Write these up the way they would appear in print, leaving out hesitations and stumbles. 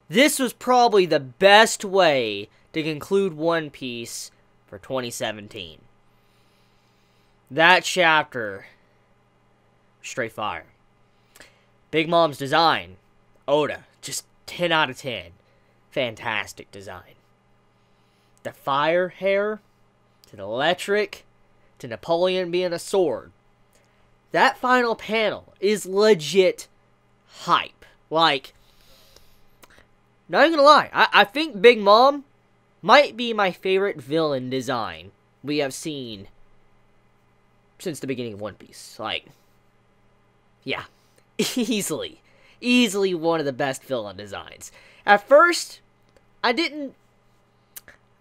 This was probably the best way to conclude One Piece for 2017. That chapter, straight fire. Big Mom's design, Oda, just 10 out of 10. Fantastic design. The fire hair, to the electric, to Napoleon being a sword. That final panel is legit hype. Like, not even gonna lie, I think Big Mom might be my favorite villain design we have seen since the beginning of One Piece. Like, yeah, easily one of the best villain designs. At first, I didn't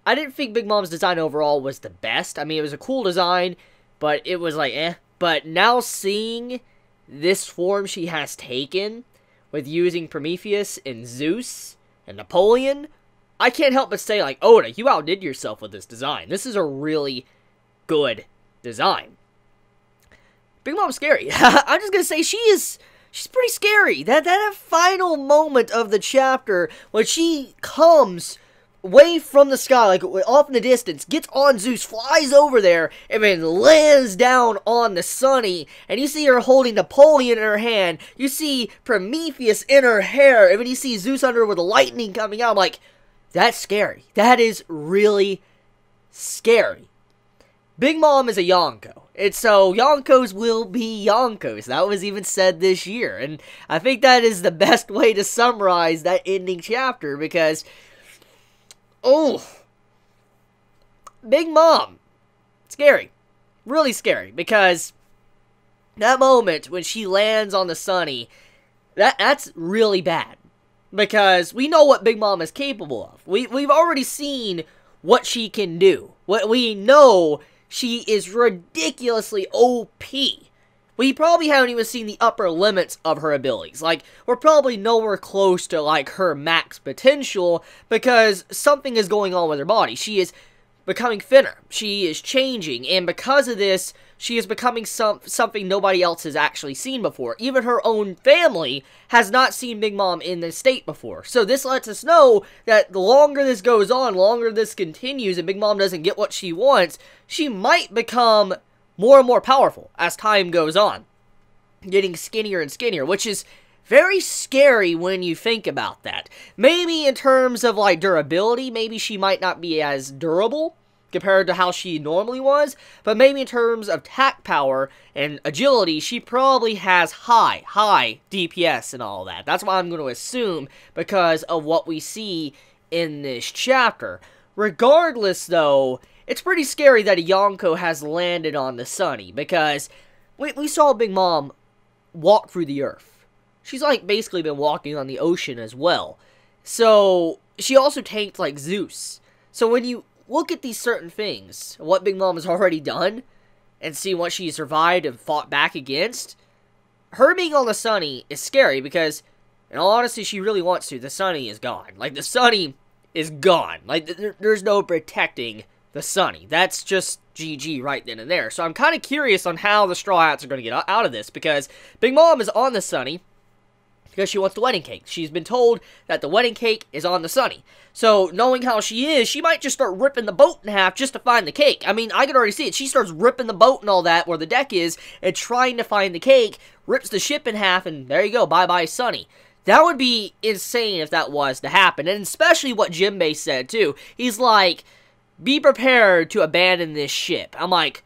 think Big Mom's design overall was the best. I mean, it was a cool design, but it was like, eh. But now seeing this form she has taken, with using Prometheus and Zeus and Napoleon, I can't help but say, like, Oda, you outdid yourself with this design. This is a really good design. Big Mom's scary. I'm just gonna say she's pretty scary. That final moment of the chapter when she comes way from the sky, like off in the distance, gets on Zeus, flies over there, and then lands down on the Sunny, and you see her holding Napoleon in her hand, you see Prometheus in her hair, and then you see Zeus under her with lightning coming out. I'm like, that's scary. That is really scary. Big Mom is a Yonko. And so, Yonkos will be Yonkos. That was even said this year. And I think that is the best way to summarize that ending chapter, because, oh, Big Mom, scary. Really scary, because that moment when she lands on the Sunny, that's really bad. Because we know what Big Mom is capable of. We've already seen what she can do. What we know, she is ridiculously OP. We probably haven't even seen the upper limits of her abilities. Like, we're probably nowhere close to, like, her max potential, because something is going on with her body. She is becoming thinner. She is changing, and because of this, she is becoming something nobody else has actually seen before. Even her own family has not seen Big Mom in this state before. So this lets us know that the longer this goes on, longer this continues, and Big Mom doesn't get what she wants, she might become more and more powerful as time goes on, getting skinnier and skinnier, which is very scary when you think about that. Maybe in terms of, like, durability, maybe she might not be as durable compared to how she normally was, but maybe in terms of attack power and agility, she probably has high DPS and all that. That's what I'm going to assume because of what we see in this chapter. Regardless, though, it's pretty scary that a Yonko has landed on the Sunny, because we saw Big Mom walk through the earth. She's, like, basically been walking on the ocean as well. So, she also tanked, like, Zeus. So, when you look at these certain things, what Big Mom has already done, and see what she survived and fought back against, her being on the Sunny is scary, because, in all honesty, she really wants to. The Sunny is gone. Like, the Sunny is gone. Like, there's no protecting the Sunny. That's just GG right then and there. So, I'm kind of curious on how the Straw Hats are going to get out of this, because Big Mom is on the Sunny because she wants the wedding cake. She's been told that the wedding cake is on the Sunny. So, knowing how she is, she might just start ripping the boat in half just to find the cake. I mean, I can already see it. She starts ripping the boat and all that, where the deck is, and trying to find the cake, rips the ship in half, and there you go, bye-bye Sunny. That would be insane if that was to happen, and especially what Jinbei said, too. He's like, be prepared to abandon this ship. I'm like,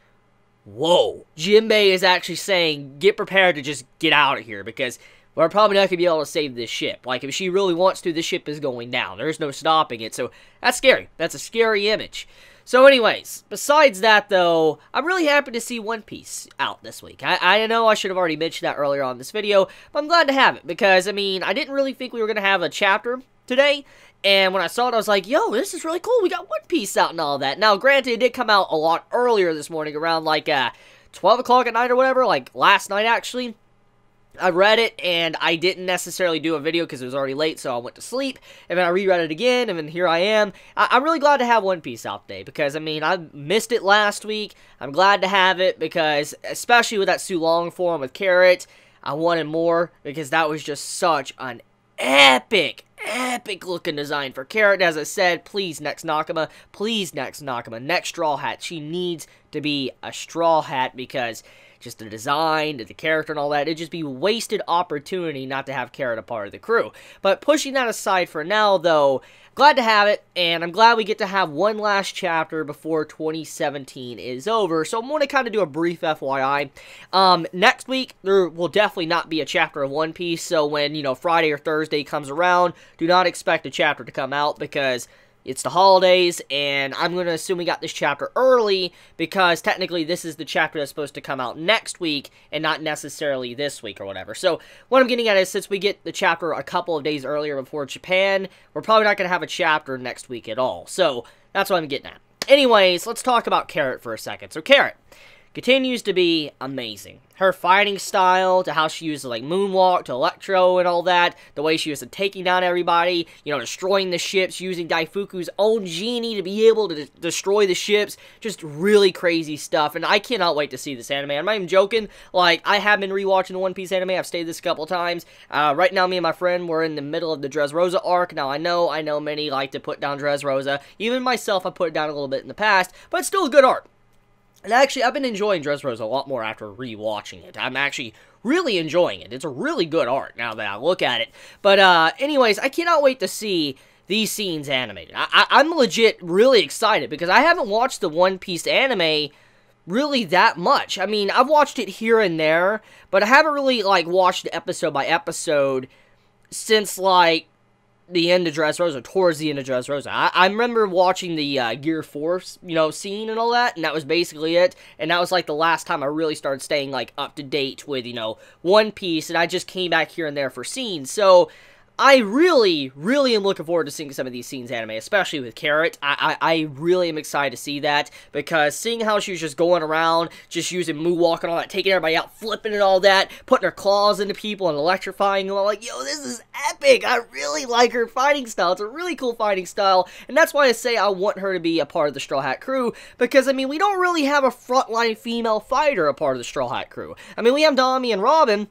whoa. Jinbei is actually saying, get prepared to just get out of here, because we're probably not going to be able to save this ship. Like, if she really wants to, this ship is going down. There's no stopping it. So, that's scary. That's a scary image. So, anyways, besides that, though, I'm really happy to see One Piece out this week. I know I should have already mentioned that earlier on this video, but I'm glad to have it. Because, I mean, I didn't really think we were going to have a chapter today. And when I saw it, I was like, yo, this is really cool. We got One Piece out and all that. Now, granted, it did come out a lot earlier this morning, around, like, 12 o'clock at night or whatever. Like, last night, actually. I read it, and I didn't necessarily do a video because it was already late, so I went to sleep, and then I reread it again, and then here I am. I'm really glad to have One Piece out today, because, I mean, I missed it last week. I'm glad to have it, because, especially with that Sulong forum with Carrot, I wanted more because that was just such an epic looking design for Carrot. As I said, please next Nakama, next Straw Hat. She needs to be a Straw Hat because just the design, the character and all that, it'd just be wasted opportunity not to have Carrot a part of the crew. But pushing that aside for now, though, glad to have it, and I'm glad we get to have one last chapter before 2017 is over. So I'm going to kind of do a brief FYI. Next week, there will definitely not be a chapter of One Piece, so when, you know, Friday or Thursday comes around, do not expect a chapter to come out because it's the holidays, and I'm going to assume we got this chapter early because technically this is the chapter that's supposed to come out next week and not necessarily this week or whatever. So what I'm getting at is since we get the chapter a couple of days earlier before Japan, we're probably not going to have a chapter next week at all. So that's what I'm getting at. Anyways, let's talk about Carrot for a second. So Carrot continues to be amazing. Her fighting style, to how she uses like Moonwalk, to Electro and all that, the way she was taking down everybody, you know, destroying the ships, using Daifuku's own genie to be able to destroy the ships, just really crazy stuff, and I cannot wait to see this anime. I'm not even joking, like, I have been rewatching the One Piece anime, I've stayed this a couple times. Right now, me and my friend, we're in the middle of the Dressrosa arc. Now, I know many like to put down Dressrosa, even myself, I put it down a little bit in the past, but it's still a good arc. And actually, I've been enjoying Dressrosa a lot more after rewatching it. I'm actually really enjoying it. It's a really good art now that I look at it. But anyways, I cannot wait to see these scenes animated. I'm legit really excited because I haven't watched the One Piece anime really that much. I mean, I've watched it here and there, but I haven't really, like, watched episode by episode since, like, the end of Dressrosa, towards the end of Dressrosa. I remember watching the Gear 4, you know, scene and all that, and that was basically it, and that was, like, the last time I really started staying, like, up to date with, you know, One Piece, and I just came back here and there for scenes, so I really am looking forward to seeing some of these scenes anime, especially with Carrot. I really am excited to see that, because seeing how she was just going around, just using Moonwalk and all that, taking everybody out, flipping and all that, putting her claws into people and electrifying them, I'm like, yo, this is epic! I really like her fighting style. It's a really cool fighting style, and that's why I say I want her to be a part of the Straw Hat crew, because, I mean, we don't really have a frontline female fighter a part of the Straw Hat crew. I mean, we have Dami and Robin,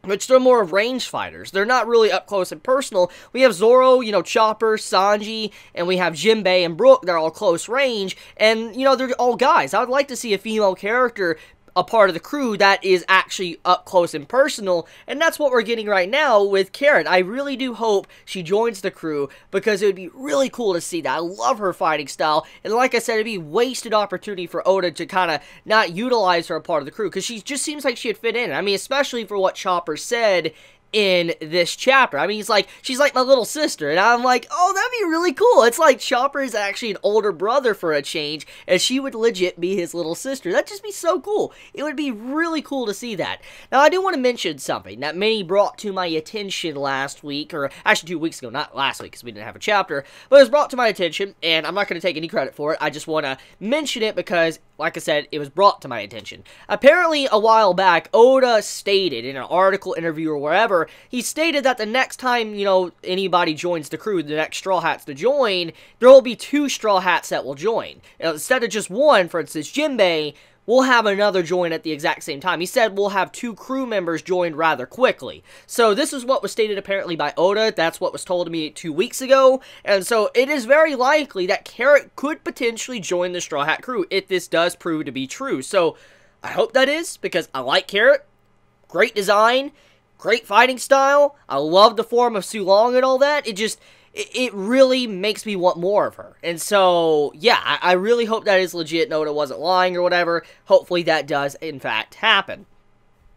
which they're more of range fighters. They're not really up close and personal. We have Zoro, you know, Chopper, Sanji, and we have Jinbei and Brook. They're all close range, and, you know, they're all guys. I would like to see a female character a part of the crew that is actually up close and personal, and that's what we're getting right now with Carrot. I really do hope she joins the crew, because it would be really cool to see that. I love her fighting style, and like I said, it'd be wasted opportunity for Oda to kind of not utilize her a part of the crew, because she just seems like she'd fit in. I mean, especially for what Chopper said in this chapter. I mean, she's like my little sister, and I'm like, oh, that'd be really cool. It's like Chopper is actually an older brother for a change, and she would legit be his little sister. That'd just be so cool. It would be really cool to see that. Now, I do want to mention something that many brought to my attention last week, or actually 2 weeks ago, not last week, because we didn't have a chapter, but it was brought to my attention, and I'm not going to take any credit for it. I just want to mention it because, like I said, it was brought to my attention. Apparently, a while back, Oda stated in an article, interview, or wherever, he stated that the next time, you know, anybody joins the crew, the next Straw Hats to join, there will be 2 Straw Hats that will join. Instead of just one, for instance, Jinbei, we'll have another join at the exact same time. He said we'll have 2 crew members join rather quickly. So this is what was stated apparently by Oda. That's what was told to me 2 weeks ago. And so it is very likely that Carrot could potentially join the Straw Hat crew if this does prove to be true. So I hope that is, because I like Carrot. Great design. Great fighting style. I love the form of Sulong and all that. It really makes me want more of her. And so, yeah, I really hope that is legit. Oda wasn't lying or whatever. Hopefully that does, in fact, happen.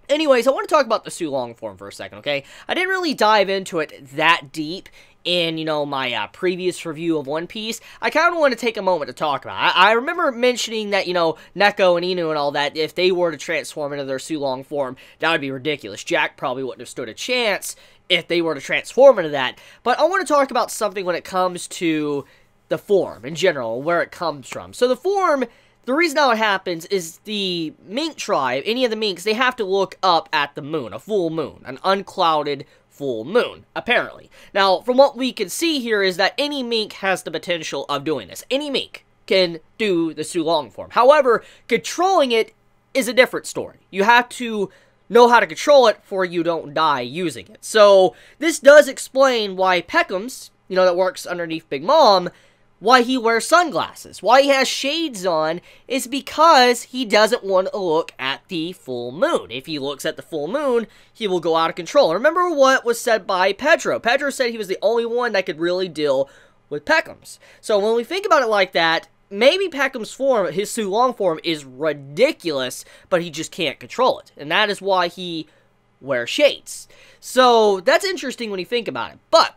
Anyways, I want to talk about the Sulong form for a second, okay? I didn't really dive into it that deep in, you know, my previous review of One Piece. I kind of want to take a moment to talk about it. I remember mentioning that, you know, Neko and Inu and all that, if they were to transform into their Sulong form, that would be ridiculous. Jack probably wouldn't have stood a chance if they were to transform into that. But I want to talk about something when it comes to the form in general, where it comes from. So the form, the reason how it happens is the mink tribe, any of the minks, they have to look up at the moon, a full moon, an unclouded full moon, apparently. Now, from what we can see here is that any mink has the potential of doing this. Any mink can do the Sulong form. However, controlling it is a different story. You have to know how to control it for you don't die using it. So this does explain why Peckham's, that works underneath Big Mom, why he wears sunglasses, why he has shades on, is because he doesn't want to look at the full moon. If he looks at the full moon, he will go out of control. Remember what was said by Pedro. Pedro said he was the only one that could really deal with Peckham's. So when we think about it like that, maybe Peckham's form, his Sulong form, is ridiculous, but he just can't control it. And that is why he wears shades. So that's interesting when you think about it. But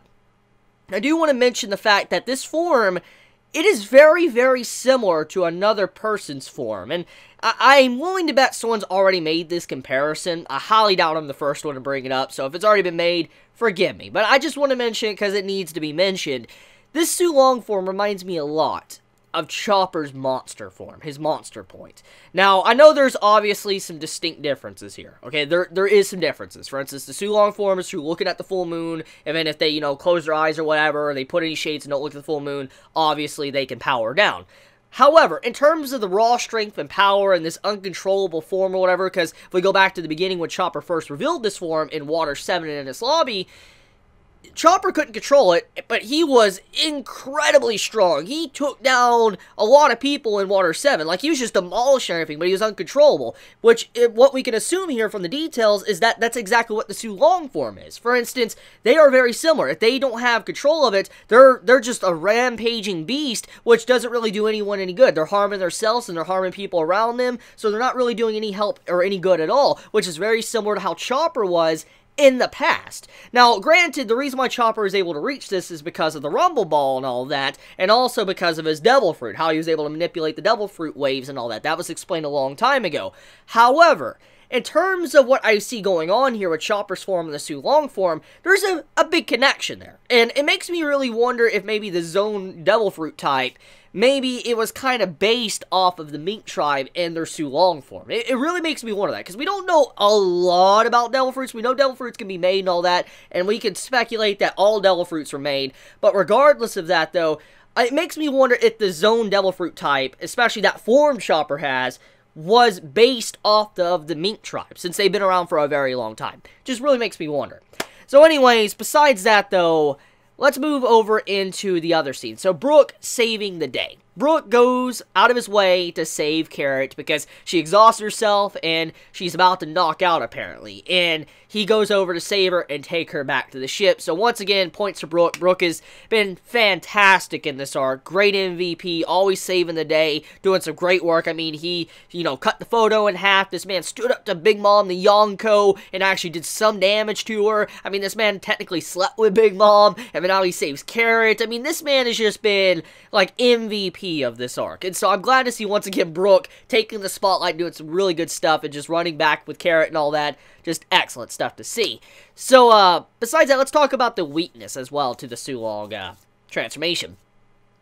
I do want to mention the fact that this form, it is very, very similar to another person's form. And I'm willing to bet someone's already made this comparison. I highly doubt I'm the first one to bring it up. So if it's already been made, forgive me. But I just want to mention it because it needs to be mentioned. This Sulong form reminds me a lot of Chopper's monster form, his monster point. Now, I know there's obviously some distinct differences here, okay? There is some differences. For instance, the Sulong form is through looking at the full moon, and then if they, close their eyes or whatever, or they put any shades and don't look at the full moon, obviously they can power down. However, in terms of the raw strength and power and this uncontrollable form or whatever, because if we go back to the beginning when Chopper first revealed this form in Water 7 in its lobby, Chopper couldn't control it, but he was incredibly strong. He took down a lot of people in Water 7. Like, he was just demolishing everything, but he was uncontrollable. Which, what we can assume here from the details is that that's exactly what the Sulong form is. For instance, they are very similar. If they don't have control of it, they're just a rampaging beast, which doesn't really do anyone any good. They're harming themselves and they're harming people around them, so they're not really doing any help or any good at all, which is very similar to how Chopper was in the past. Now, granted, the reason why Chopper is able to reach this is because of the Rumble Ball and all that, and also because of his Devil Fruit, how he was able to manipulate the Devil Fruit waves and all that. That was explained a long time ago. However, in terms of what I see going on here with Chopper's form and the Sulong form, there's a big connection there. And it makes me really wonder if maybe the Zone Devil Fruit type, maybe it was kind of based off of the Mink tribe and their Sulong form. It really makes me wonder that, because we don't know a lot about Devil Fruits. We know Devil Fruits can be made and all that, and we can speculate that all Devil Fruits were made. But regardless of that, though, it makes me wonder if the Zone Devil Fruit type, especially that form Chopper has, was based off of the Mink tribe, since they've been around for a very long time. Just really makes me wonder. So anyways, besides that, though, let's move over into the other scene. So, Brook saving the day. Brook goes out of his way to save Carrot because she exhausts herself and she's about to knock out, apparently. And he goes over to save her and take her back to the ship. So, once again, points to Brook. Brook has been fantastic in this arc. Great MVP, always saving the day, doing some great work. I mean, he, cut the photo in half. This man stood up to Big Mom, the Yonko, and actually did some damage to her. I mean, this man technically slept with Big Mom, and now he saves Carrot. I mean, this man has just been, like, MVP of this arc. And so I'm glad to see, once again, Brook taking the spotlight, doing some really good stuff, and just running back with Carrot and all that. Just excellent stuff to see. So, besides that, let's talk about the weakness as well to the Sulong transformation.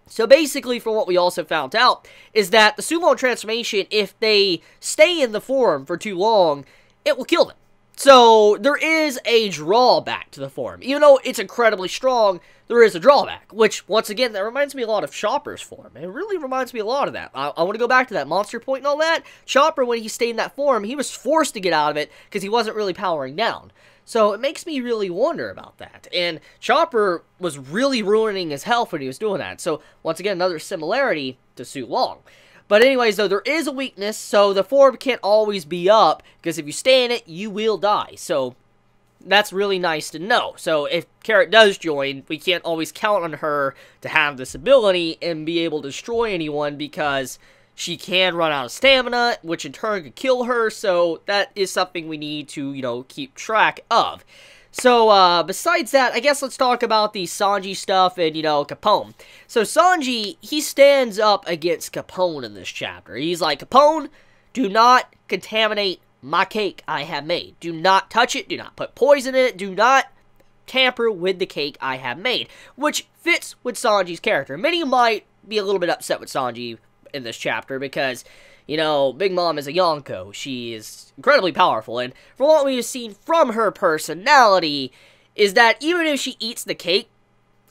So basically, from what we also found out, is that the Sulong transformation, if they stay in the form for too long, it will kill them. So, there is a drawback to the form. Even though it's incredibly strong, there is a drawback. Which, once again, that reminds me a lot of Chopper's form. It really reminds me a lot of that. I want to go back to that monster point and all that. Chopper, when he stayed in that form, he was forced to get out of it because he wasn't really powering down. So, it makes me really wonder about that. And Chopper was really ruining his health when he was doing that. So, once again, another similarity to Sulong. But anyways, though, there is a weakness, so the form can't always be up, because if you stay in it, you will die. So, that's really nice to know. So, if Carrot does join, we can't always count on her to have this ability and be able to destroy anyone, because she can run out of stamina, which in turn could kill her, so that is something we need to, keep track of. So, besides that, I guess let's talk about the Sanji stuff and, Capone. So, Sanji, he stands up against Capone in this chapter. He's like, Capone, do not contaminate my cake I have made. Do not touch it. Do not put poison in it. Do not tamper with the cake I have made. Which fits with Sanji's character. Many might be a little bit upset with Sanji in this chapter because, Big Mom is a Yonko. She is incredibly powerful, and from what we've seen from her personality, is that even if she eats the cake,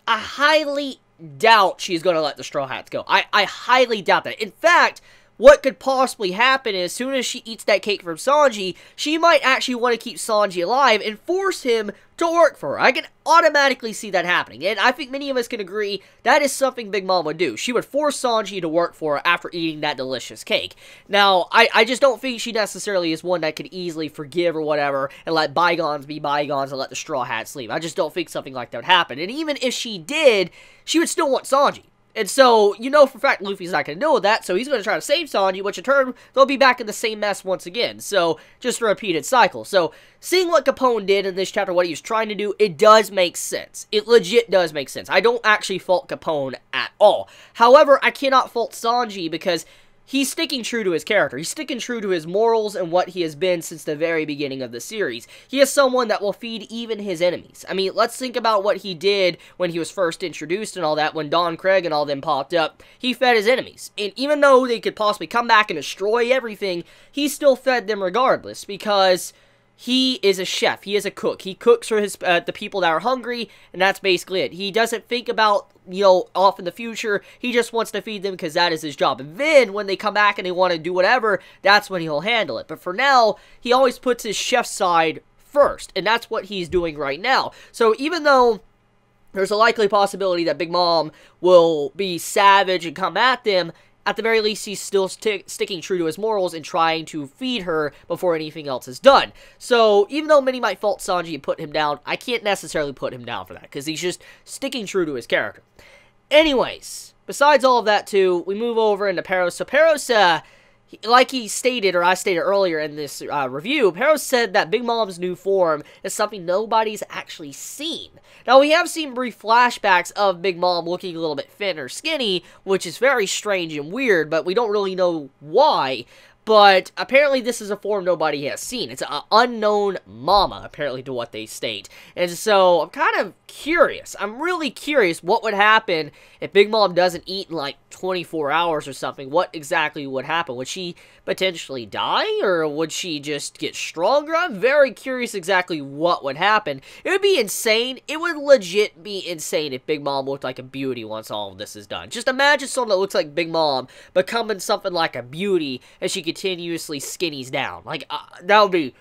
I highly doubt she's going to let the Straw Hats go. I highly doubt that. In fact, what could possibly happen is, as soon as she eats that cake from Sanji, she might actually want to keep Sanji alive and force him to work for her. I can automatically see that happening, and I think many of us can agree that is something Big Mom would do. She would force Sanji to work for her after eating that delicious cake. Now, I just don't think she necessarily is one that could easily forgive or whatever, and let bygones be bygones and let the Straw Hats leave. I just don't think something like that would happen, and even if she did, she would still want Sanji. And so, you know for a fact Luffy's not going to deal with that, so he's going to try to save Sanji, which in turn, they'll be back in the same mess once again. So, just a repeated cycle. So, seeing what Capone did in this chapter, what he was trying to do, it does make sense. It legit does make sense. I don't actually fault Capone at all. However, I cannot fault Sanji because he's sticking true to his character. He's sticking true to his morals and what he has been since the very beginning of the series. He is someone that will feed even his enemies. I mean, let's think about what he did when he was first introduced and all that, when Don Craig and all them popped up. He fed his enemies. And even though they could possibly come back and destroy everything, he still fed them regardless, because he is a chef. He is a cook. He cooks for his the people that are hungry, and that's basically it. He doesn't think about, you know, off in the future. He just wants to feed them because that is his job. And then, when they come back and they want to do whatever, that's when he'll handle it. But for now, he always puts his chef side first, and that's what he's doing right now. So even though there's a likely possibility that Big Mom will be savage and come at them, at the very least, he's still sticking true to his morals and trying to feed her before anything else is done. So, even though many might fault Sanji and put him down, I can't necessarily put him down for that, because he's just sticking true to his character. Anyways, besides all of that, too, we move over into Peros. So, Peros, like he stated, or I stated earlier in this review, Peros said that Big Mom's new form is something nobody's actually seen. Now, we have seen brief flashbacks of Big Mom looking a little bit thin or skinny, which is very strange and weird, but we don't really know why. But apparently this is a form nobody has seen. It's an unknown mama, apparently, to what they state. And so I'm kind of curious. I'm really curious what would happen if Big Mom doesn't eat in like 24 hours or something. What exactly would happen? Would she potentially die, or would she just get stronger? I'm very curious exactly what would happen. It would be insane. It would legit be insane if Big Mom looked like a beauty once all of this is done. Just imagine someone that looks like Big Mom becoming something like a beauty as she continuously skinnies down. Like, that would be...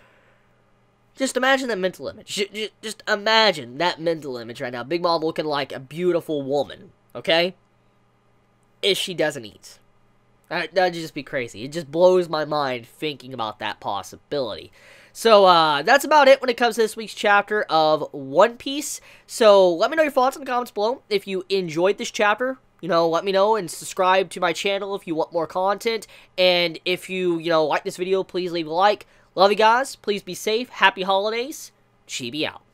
Just imagine that mental image. Just imagine that mental image right now. Big Mom looking like a beautiful woman, okay? If she doesn't eat. That'd just be crazy. It just blows my mind thinking about that possibility. So, that's about it when it comes to this week's chapter of One Piece. So, let me know your thoughts in the comments below. If you enjoyed this chapter, you know, let me know, and subscribe to my channel if you want more content. And if you like this video, please leave a like. Love you guys. Please be safe. Happy holidays. Chibi out.